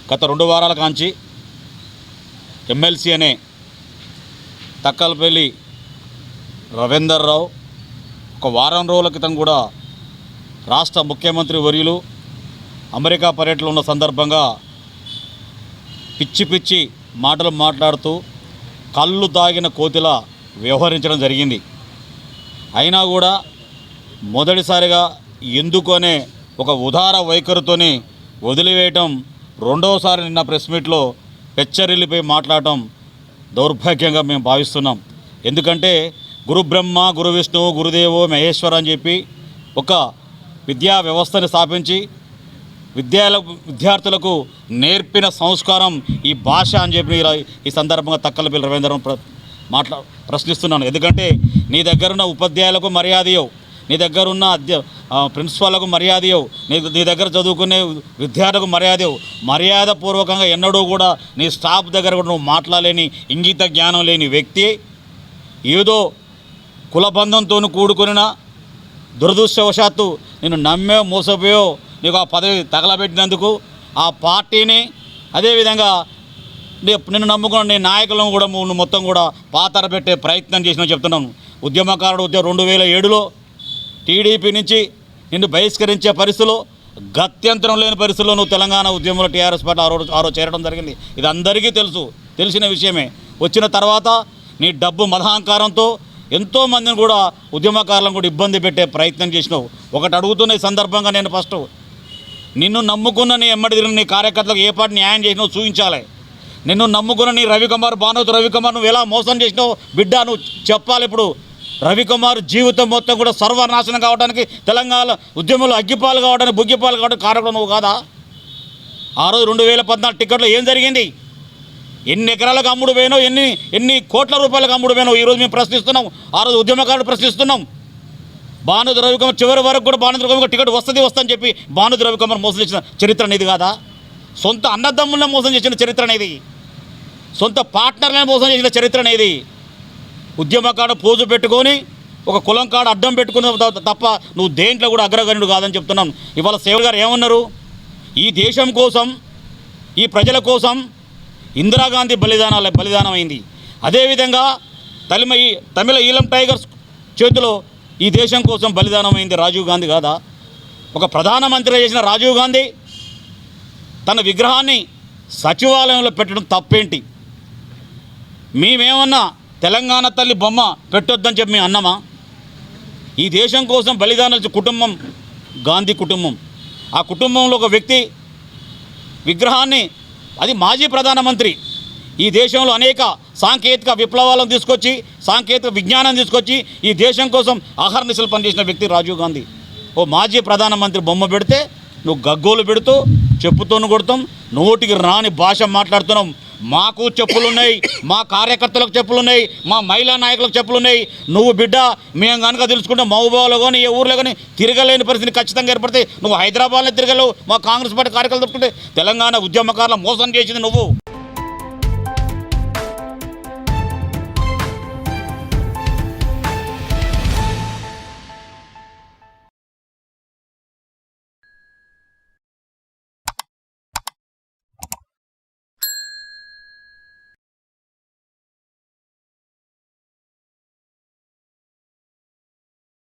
గత 2 వారాల కాంచి ఎమ్మెల్సీ అనే తక్కలపల్లి రవీందర్ రావు ఒక వారం రోజుల క్రితం కూడా రాష్ట్ర ముఖ్యమంత్రి వర్యులు అమెరికా పర్యటనలో ఉన్న సందర్భంగా పిచ్చి పిచ్చి మాటలు మాట్లాడుతూ కళ్ళు తాగిన కోతిలా వ్యవహరించడం జరిగింది. అయినా కూడా మొదటిసారిగా ఎందుకనే ఒక ఉదార వైఖరితోని వదిలివేయటం, రెండోసారి నిన్న ప్రెస్ మీట్లో పెచ్చరిల్లిపై మాట్లాడటం దౌర్భాగ్యంగా మేము భావిస్తున్నాం. ఎందుకంటే గురు బ్రహ్మ గురు విష్ణు గురుదేవో మహేశ్వర అని చెప్పి ఒక విద్యా వ్యవస్థని స్థాపించి విద్యార్థులకు నేర్పిన సంస్కారం ఈ భాష అని చెప్పి ఈ సందర్భంగా తక్కలపల్లి రవీంద్రం ప్రశ్నిస్తున్నాను. ఎందుకంటే నీ దగ్గరున్న ఉపాధ్యాయులకు మర్యాద ఇవ్వవు, నీ దగ్గరున్న ప్రిన్సిపాల్కు మర్యాద ఇవ్వవు, నీ దగ్గర చదువుకునే విద్యార్థులకు మర్యాద ఇవ్వవు. మర్యాదపూర్వకంగా ఎన్నడూ కూడా నీ స్టాఫ్ దగ్గర కూడా నువ్వు మాట్లాడలేని, ఇంగిత జ్ఞానం లేని వ్యక్తి ఏదో కులబంధంతో కూడుకున్న దురదృష్టవశాత్తు నేను నమ్మే మోసపోయో నీకు ఆ పదవి తగలబెట్టినందుకు ఆ పార్టీని, అదేవిధంగా నిన్ను నమ్ముకున్న నీ నాయకులను కూడా మొత్తం కూడా పాతర పెట్టే ప్రయత్నం చేసినా చెప్తున్నాను. ఉద్యమకారుడు 2007లో టీడీపీ నుంచి నిన్ను బహిష్కరించే పరిస్థితిలో, గత్యంతరం లేని పరిస్థితుల్లో నువ్వు తెలంగాణ ఉద్యమంలో టీఆర్ఎస్ పార్టీ ఆ రోజు చేరడం జరిగింది. ఇది అందరికీ తెలిసిన విషయమే. వచ్చిన తర్వాత నీ డబ్బు మదహంకారంతో ఎంతోమందిని కూడా ఉద్యమకారులను కూడా ఇబ్బంది పెట్టే ప్రయత్నం చేసినావు. ఒకటి అడుగుతున్న ఈ సందర్భంగా నేను ఫస్ట్ నిన్ను నమ్ముకున్న నీ ఎమ్మడి తిరిగిన నీ కార్యకర్తలకు ఏ పార్టీ న్యాయం చేసినావు చూపించాలి. నిన్ను నమ్ముకున్న నీ భానుమతి రవికుమార్ నువ్వు ఎలా మోసం చేసినావు బిడ్డ నువ్వు చెప్పాలి. ఇప్పుడు రవికుమార్ జీవితం మొత్తం కూడా సర్వనాశనం కావడానికి, తెలంగాణ ఉద్యమంలో అగ్గిపాలు కావడానికి, బుగ్గిపాలు కావడానికి కారణం నువ్వు కాదా? ఆ రోజు 2014 టికెట్లో ఏం జరిగింది? ఎన్ని ఎకరాలకు అమ్ముడు పోయినావు, ఎన్ని కోట్ల రూపాయలకు అమ్ముడు పోయినావు ఈరోజు మేము ప్రశ్నిస్తున్నాం. ఆ రోజు ఉద్యమకారులు ప్రశ్నిస్తున్నాం. భానుమతి రవికుమార్ చివరి వరకు కూడా భానుమతి రవికుమార్ టికెట్ వస్తుందని చెప్పి భానుమతి రవికుమార్ మోసం చేసిన చరిత్ర అనేది కాదా? సొంత అన్నదమ్ములనే మోసం చేసిన చరిత్ర అనేది, సొంత పార్ట్నర్లనే మోసం చేసిన చరిత్ర అనేది. ఉద్యమకాడ పోజు పెట్టుకొని ఒక కులం కాడ అడ్డం పెట్టుకున్న తప్ప నువ్వు దేంట్లో కూడా అగ్రగణ్యుడు కాదని చెప్తున్నాను. ఇవాళ సేవల్ గారు ఏమన్నారు? ఈ దేశం కోసం, ఈ ప్రజల కోసం ఇందిరాగాంధీ బలిదానం అయింది. అదేవిధంగా తమిళ ఈలం టైగర్స్ చేతిలో ఈ దేశం కోసం బలిదానం అయింది రాజీవ్ గాంధీ కాదా? ఒక ప్రధానమంత్రి చేసిన రాజీవ్ గాంధీ తన విగ్రహాన్ని సచివాలయంలో పెట్టడం తప్పేంటి? మేమేమన్నా తెలంగాణ తల్లి బొమ్మ పెట్టొద్దని చెప్పి మేము అన్నామా? ఈ దేశం కోసం బలిదానాలు కుటుంబం గాంధీ కుటుంబం. ఆ కుటుంబంలో ఒక వ్యక్తి విగ్రహాన్ని, అది మాజీ ప్రధానమంత్రి, ఈ దేశంలో అనేక సాంకేతిక విప్లవాలను తీసుకొచ్చి, సాంకేతిక విజ్ఞానం తీసుకొచ్చి ఈ దేశం కోసం అహర్నిశలు పనిచేసిన వ్యక్తి రాజీవ్ గాంధీ. ఓ మాజీ ప్రధానమంత్రి బొమ్మ పెడితే నువ్వు గగ్గోలు పెడుతూ చెప్పుతోను కొడతాం, నోటికి రాని భాష మాట్లాడుతున్నాం. మాకు చెప్పులున్నాయి, మా కార్యకర్తలకు చెప్పులున్నాయి, మా మహిళా నాయకులకు చెప్పులున్నాయి. నువ్వు బిడ్డ మేము కనుక తెలుసుకుంటే మహబూబాలో కానీ ఏ ఊర్లో కానీ తిరగలేని పరిస్థితి ఖచ్చితంగా ఏర్పడితే నువ్వు హైదరాబాద్లో తిరగలేవు. మా కాంగ్రెస్ పార్టీ కార్యకర్తలు చెప్పుకుంటే తెలంగాణ ఉద్యమకారులు మోసం చేసింది నువ్వు.